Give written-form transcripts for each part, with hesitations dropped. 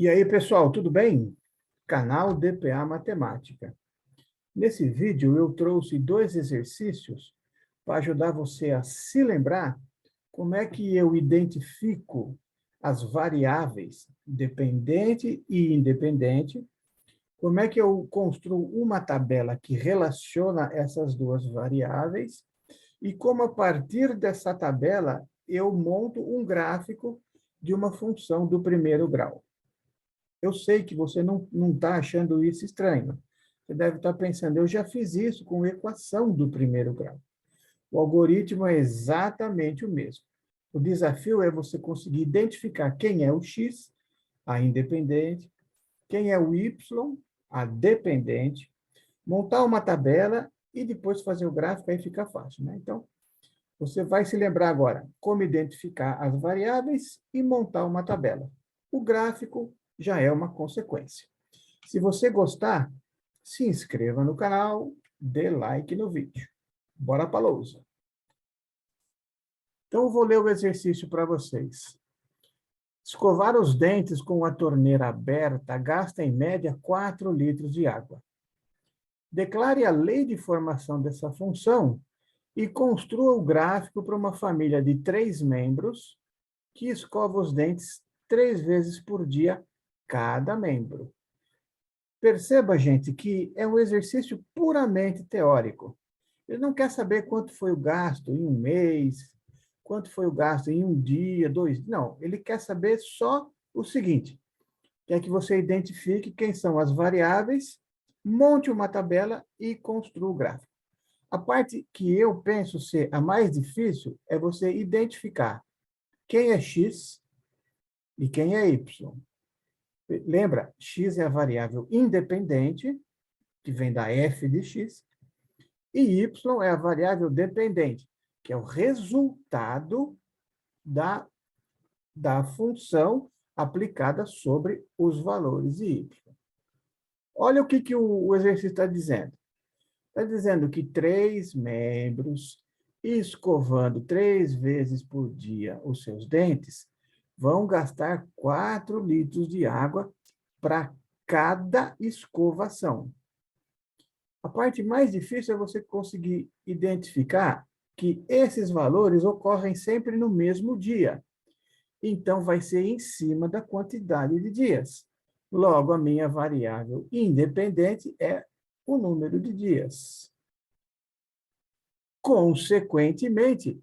E aí, pessoal, tudo bem? Canal DPA Matemática. Nesse vídeo, eu trouxe dois exercícios para ajudar você a se lembrar como é que eu identifico as variáveis dependente e independente, como é que eu construo uma tabela que relaciona essas duas variáveis e como, a partir dessa tabela, eu monto um gráfico de uma função do primeiro grau. Eu sei que você não está achando isso estranho. Você deve estar pensando, eu já fiz isso com equação do primeiro grau. O algoritmo é exatamente o mesmo. O desafio é você conseguir identificar quem é o x, a independente, quem é o y, a dependente, montar uma tabela e depois fazer o gráfico, aí fica fácil, né? Então, você vai se lembrar agora como identificar as variáveis e montar uma tabela. O gráfico já é uma consequência. Se você gostar, se inscreva no canal, dê like no vídeo. Bora para a lousa. Então, eu vou ler o exercício para vocês. Escovar os dentes com a torneira aberta gasta, em média, 4 litros de água. Declare a lei de formação dessa função e construa o gráfico para uma família de 3 membros que escova os dentes 3 vezes por dia, cada membro. Perceba, gente, que é um exercício puramente teórico. Ele não quer saber quanto foi o gasto em um mês, quanto foi o gasto em um dia, 2. Não, ele quer saber só o seguinte: quer que você identifique quem são as variáveis, monte uma tabela e construa o gráfico. A parte que eu penso ser a mais difícil é você identificar quem é x e quem é y. Lembra, x é a variável independente, que vem da f de x, e y é a variável dependente, que é o resultado da função aplicada sobre os valores de y. Olha o que o exercício está dizendo. Está dizendo que 3 membros, escovando 3 vezes por dia os seus dentes, vão gastar 4 litros de água para cada escovação. A parte mais difícil é você conseguir identificar que esses valores ocorrem sempre no mesmo dia. Então, vai ser em cima da quantidade de dias. Logo, a minha variável independente é o número de dias. Consequentemente,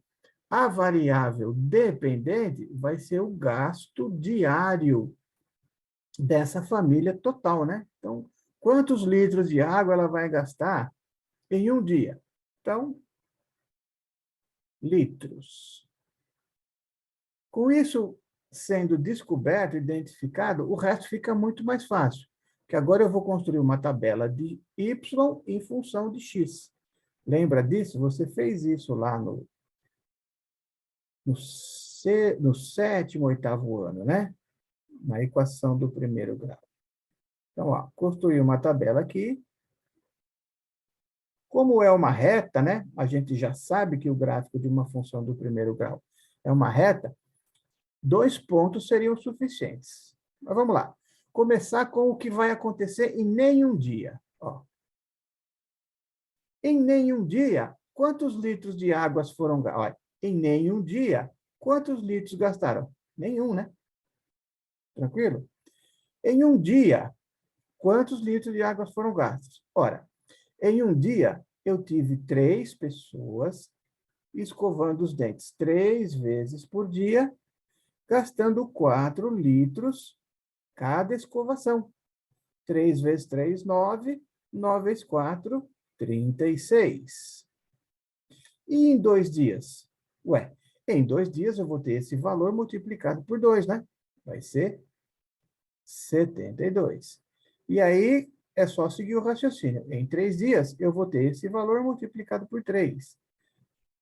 a variável dependente vai ser o gasto diário dessa família total, né? Então, quantos litros de água ela vai gastar em um dia? Então, litros. Com isso sendo descoberto, identificado, o resto fica muito mais fácil. Que agora eu vou construir uma tabela de y em função de x. Lembra disso? Você fez isso lá no sétimo, oitavo ano, né? Na equação do primeiro grau. Então, ó, construí uma tabela aqui. Como é uma reta, né? A gente já sabe que o gráfico de uma função do primeiro grau é uma reta. 2 pontos seriam suficientes. Mas vamos lá. Começar com o que vai acontecer em nenhum dia. Ó. Em nenhum dia, quantos litros de água foram gastos? Em nenhum dia, quantos litros gastaram? Nenhum, né? Tranquilo? Em um dia, quantos litros de água foram gastos? Ora, em um dia, eu tive 3 pessoas escovando os dentes 3 vezes por dia, gastando 4 litros cada escovação. 3 vezes 3, 9. 9 vezes 4, 36. E em 2 dias? Ué, em 2 dias eu vou ter esse valor multiplicado por 2, né? Vai ser 72. E aí é só seguir o raciocínio. Em 3 dias eu vou ter esse valor multiplicado por 3.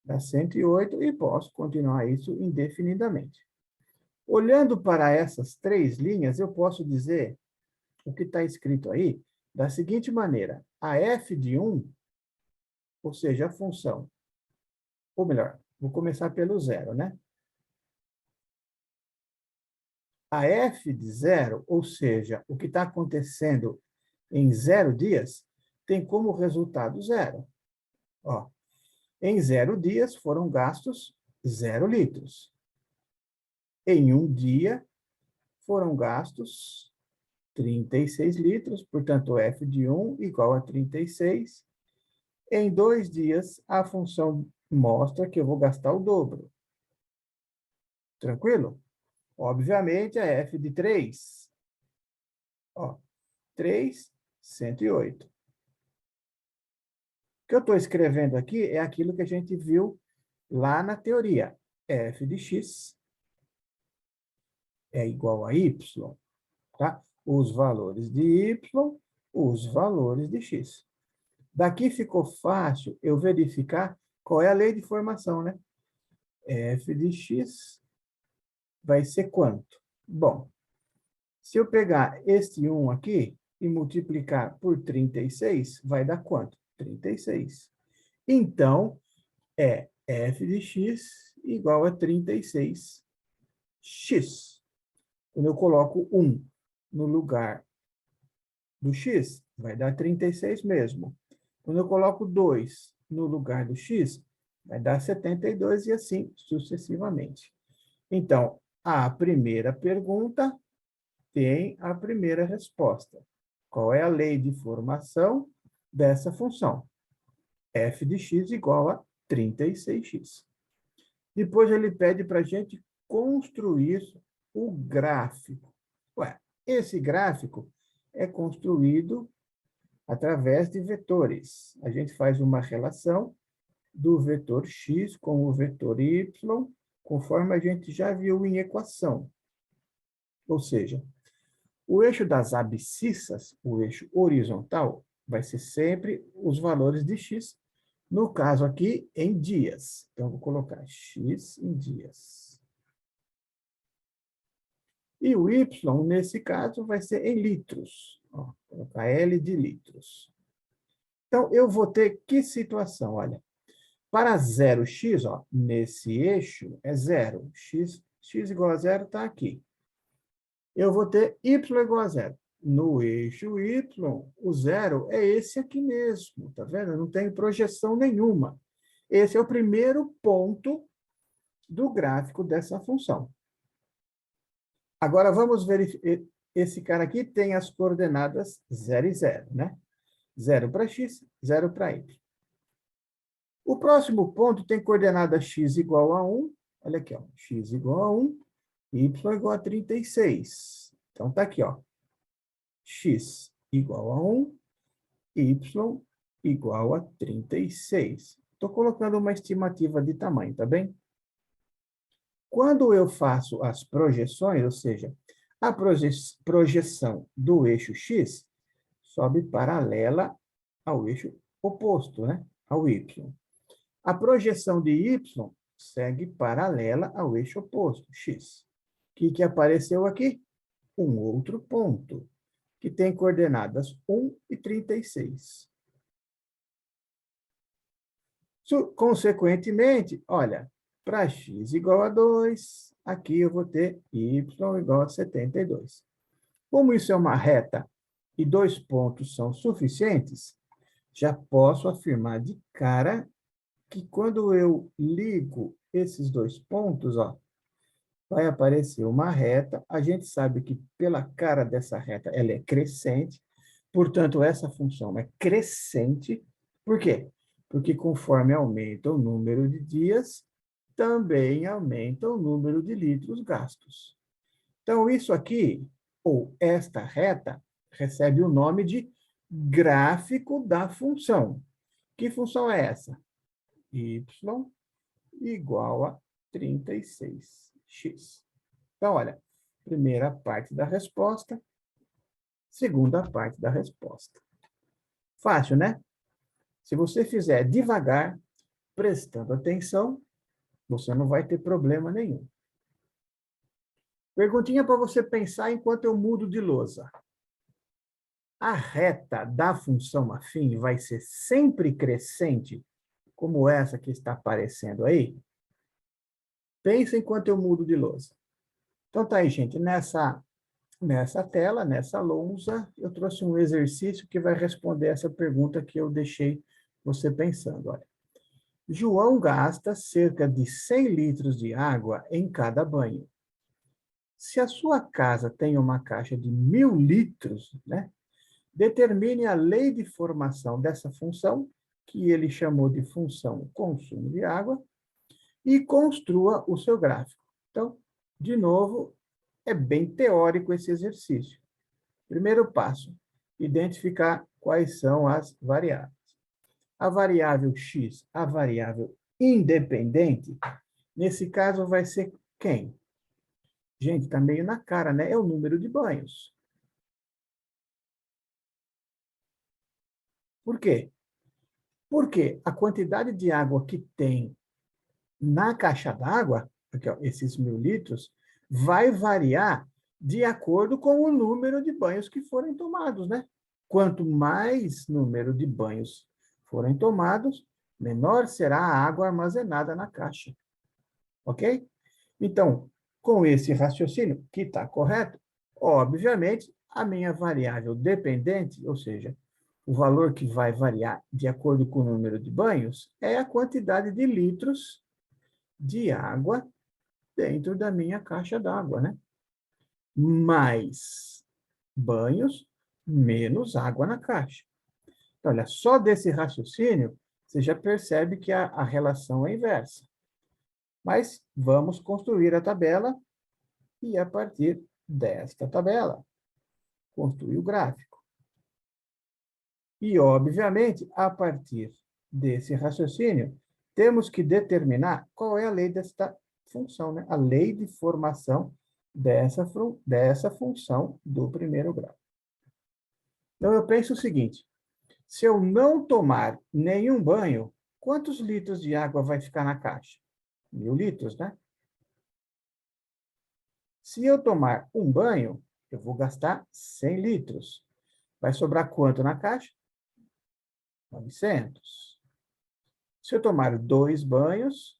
Dá 108 e posso continuar isso indefinidamente. Olhando para essas 3 linhas, eu posso dizer o que está escrito aí da seguinte maneira: a f de 1, ou seja, a função, ou melhor, vou começar pelo zero, né? A f de 0, ou seja, o que está acontecendo em 0 dias, tem como resultado 0. Ó, em 0 dias foram gastos 0 litros. Em um dia foram gastos 36 litros, portanto, f de 1 igual a 36. Em 2 dias, a função mostra que eu vou gastar o dobro. Tranquilo? Obviamente, a f de 3. Ó, 3, 108. O que eu estou escrevendo aqui é aquilo que a gente viu lá na teoria. F de x é igual a y, tá? Os valores de y, os valores de x. Daqui ficou fácil eu verificar qual é a lei de formação, né? F de x vai ser quanto? Bom, se eu pegar este 1 aqui e multiplicar por 36, vai dar quanto? 36. Então, é f de x igual a 36x. Quando eu coloco 1 no lugar do x, vai dar 36 mesmo. Quando eu coloco 2 no lugar do x, vai dar 72 e assim sucessivamente. Então, a primeira pergunta tem a primeira resposta. Qual é a lei de formação dessa função? F de x igual a 36x. Depois ele pede para a gente construir o gráfico. Ué, esse gráfico é construído através de vetores. A gente faz uma relação do vetor x com o vetor y, conforme a gente já viu em equação. Ou seja, o eixo das abscissas, o eixo horizontal, vai ser sempre os valores de x, no caso aqui, em dias. Então, vou colocar x em dias. E o y, nesse caso, vai ser em litros. Ó, vou colocar L de litros. Então, eu vou ter que situação? Olha, para 0x, ó, nesse eixo, é 0. X igual a 0 está aqui. Eu vou ter y igual a 0. No eixo y, o 0 é esse aqui mesmo, tá vendo? Não tem projeção nenhuma. Esse é o primeiro ponto do gráfico dessa função. Agora, vamos verificar. Esse cara aqui tem as coordenadas 0 e 0, né? 0 para x, 0 para y. O próximo ponto tem coordenada x igual a 1. Olha aqui, ó. X igual a 1, y igual a 36. Então, tá aqui, ó. X igual a 1, y igual a 36. Estou colocando uma estimativa de tamanho, tá bem? Quando eu faço as projeções, ou seja, a projeção do eixo x sobe paralela ao eixo oposto, né? Ao y. A projeção de y segue paralela ao eixo oposto, x. O que apareceu aqui? Um outro ponto, que tem coordenadas 1 e 36. Consequentemente, olha, para x igual a 2, aqui eu vou ter y igual a 72. Como isso é uma reta e 2 pontos são suficientes, já posso afirmar de cara que quando eu ligo esses 2 pontos, ó, vai aparecer uma reta. A gente sabe que pela cara dessa reta ela é crescente, portanto, essa função é crescente. Por quê? Porque conforme aumenta o número de dias, também aumenta o número de litros gastos. Então, isso aqui, ou esta reta, recebe o nome de gráfico da função. Que função é essa? Y igual a 36x. Então, olha, primeira parte da resposta, segunda parte da resposta. Fácil, né? Se você fizer devagar, prestando atenção, você não vai ter problema nenhum. Perguntinha para você pensar enquanto eu mudo de lousa. A reta da função afim vai ser sempre crescente, como essa que está aparecendo aí? Pensa enquanto eu mudo de lousa. Então, tá aí, gente. Nessa tela, nessa lousa, eu trouxe um exercício que vai responder essa pergunta que eu deixei você pensando. Olha. João gasta cerca de 100 litros de água em cada banho. Se a sua casa tem uma caixa de 1.000 litros, né, determine a lei de formação dessa função, que ele chamou de função consumo de água, e construa o seu gráfico. Então, de novo, é bem teórico esse exercício. Primeiro passo, identificar quais são as variáveis. A variável x, a variável independente, nesse caso vai ser quem? Gente, está meio na cara, né? É o número de banhos. Por quê? Porque a quantidade de água que tem na caixa d'água, aqui, ó, esses 1.000 litros, vai variar de acordo com o número de banhos que forem tomados, né? Quanto mais número de banhos forem tomados, menor será a água armazenada na caixa. Ok? Então, com esse raciocínio, que está correto, obviamente, a minha variável dependente, ou seja, o valor que vai variar de acordo com o número de banhos, é a quantidade de litros de água dentro da minha caixa d'água, né? Mais banhos, menos água na caixa. Então, olha, só desse raciocínio, você já percebe que a relação é inversa. Mas vamos construir a tabela e, a partir desta tabela, construir o gráfico. E, obviamente, a partir desse raciocínio, temos que determinar qual é a lei desta função, né? A lei de formação dessa função do primeiro grau. Então, eu penso o seguinte, se eu não tomar nenhum banho, quantos litros de água vai ficar na caixa? 1.000 litros, né? Se eu tomar um banho, eu vou gastar 100 litros. Vai sobrar quanto na caixa? 900. Se eu tomar 2 banhos,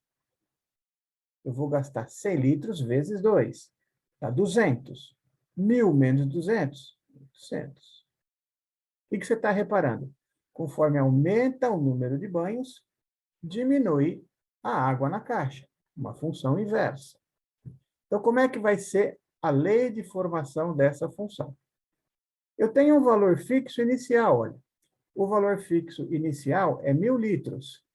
eu vou gastar 100 litros vezes 2. Dá 200. 1.000 menos 200, 800. O que você está reparando? Conforme aumenta o número de banhos, diminui a água na caixa. Uma função inversa. Então, como é que vai ser a lei de formação dessa função? Eu tenho um valor fixo inicial, olha. O valor fixo inicial é 1.000 litros.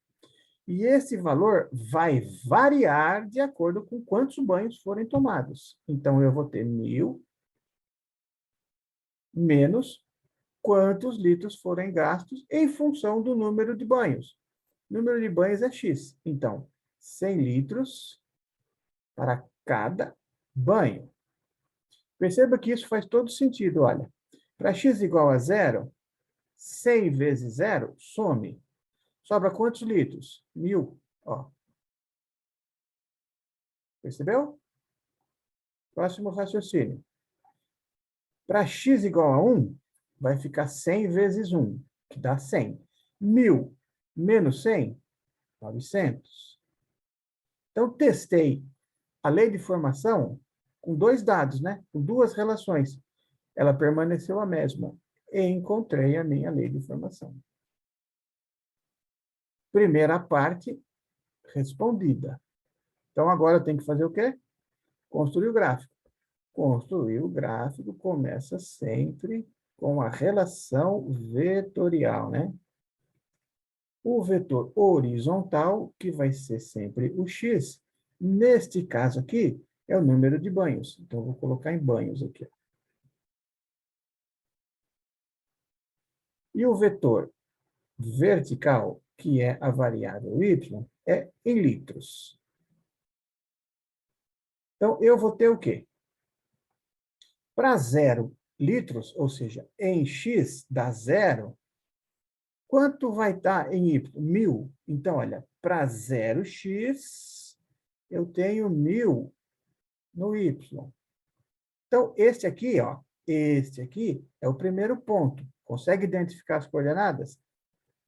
E esse valor vai variar de acordo com quantos banhos forem tomados. Então, eu vou ter 1.000 menos quantos litros forem gastos em função do número de banhos. O número de banhos é X. Então, 100 litros para cada banho. Perceba que isso faz todo sentido, olha. Para x igual a zero, 100 vezes zero, some. Sobra quantos litros? 1.000. Ó. Percebeu? Próximo raciocínio. Para x igual a 1, vai ficar 100 vezes 1, que dá 100. 1.000 menos 100, 900. Então, testei a lei de formação com 2 dados, né? Com 2 relações. Ela permaneceu a mesma. E encontrei a minha lei de formação. Primeira parte respondida. Então, agora eu tenho que fazer o quê? Construir o gráfico. Construir o gráfico começa sempre com a relação vetorial, né? O vetor horizontal, que vai ser sempre o x, neste caso aqui, é o número de banhos. Então, eu vou colocar em banhos aqui. E o vetor vertical, que é a variável y, é em litros. Então, eu vou ter o quê? Para 0 litros, ou seja, em x dá 0, quanto vai estar em y? 1.000. Então, olha, para 0x, eu tenho 1.000 no y. Então, este aqui é o primeiro ponto. Consegue identificar as coordenadas?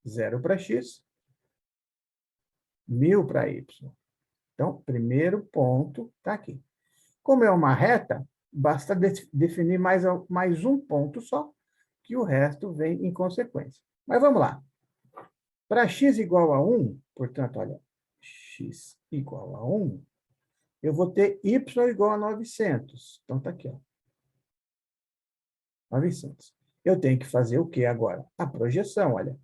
0 para x, 1.000 para y. Então, primeiro ponto está aqui. Como é uma reta, basta definir mais um ponto só, que o resto vem em consequência. Mas vamos lá. Para x igual a 1, portanto, olha, x igual a 1, eu vou ter y igual a 900. Então, está aqui, ó. 900. Eu tenho que fazer o que agora? A projeção, olha.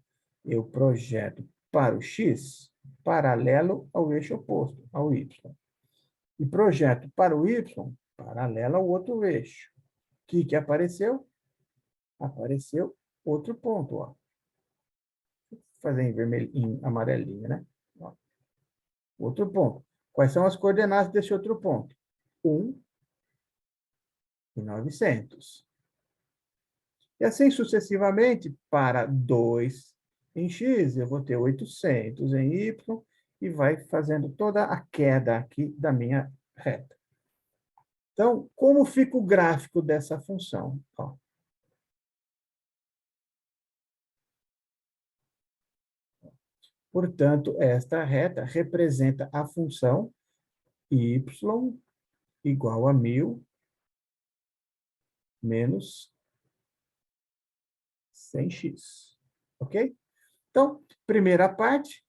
Eu projeto para o x paralelo ao eixo oposto, ao y. E projeto para o y paralelo ao outro eixo. O que apareceu? Apareceu outro ponto, ó. Vou fazer em vermelho, em amarelinho, né? Ó. Outro ponto. Quais são as coordenadas desse outro ponto? 1 e 900. E assim sucessivamente, para 2 em x, eu vou ter 800 em y, e vai fazendo toda a queda aqui da minha reta. Então, como fica o gráfico dessa função? Ó. Portanto, esta reta representa a função y igual a 1000 menos 100x. Ok? Então, primeira parte,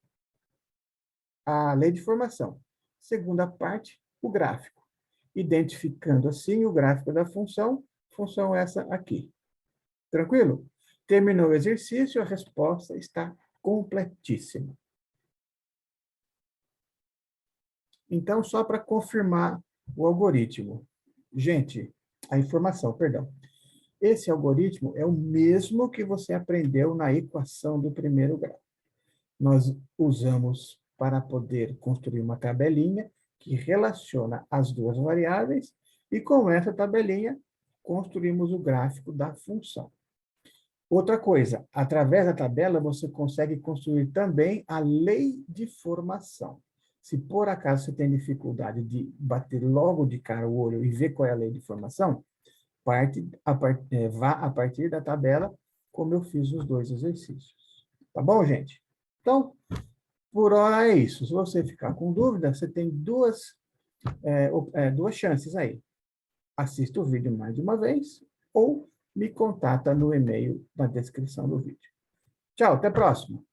a lei de formação. Segunda parte, o gráfico. Identificando assim o gráfico da função essa aqui. Tranquilo? Terminou o exercício, a resposta está completíssima. Então, só para confirmar o algoritmo. Gente, a informação, perdão. Esse algoritmo é o mesmo que você aprendeu na equação do primeiro grau. Nós usamos para poder construir uma tabelinha que relaciona as duas variáveis, e com essa tabelinha construímos o gráfico da função. Outra coisa, através da tabela você consegue construir também a lei de formação. Se por acaso você tem dificuldade de bater logo de cara o olho e ver qual é a lei de formação, vá a partir da tabela, como eu fiz os dois exercícios. Tá bom, gente? Então, por hora é isso. Se você ficar com dúvida, você tem duas chances aí. Assista o vídeo mais de uma vez ou me contata no e-mail na descrição do vídeo. Tchau, até a próxima.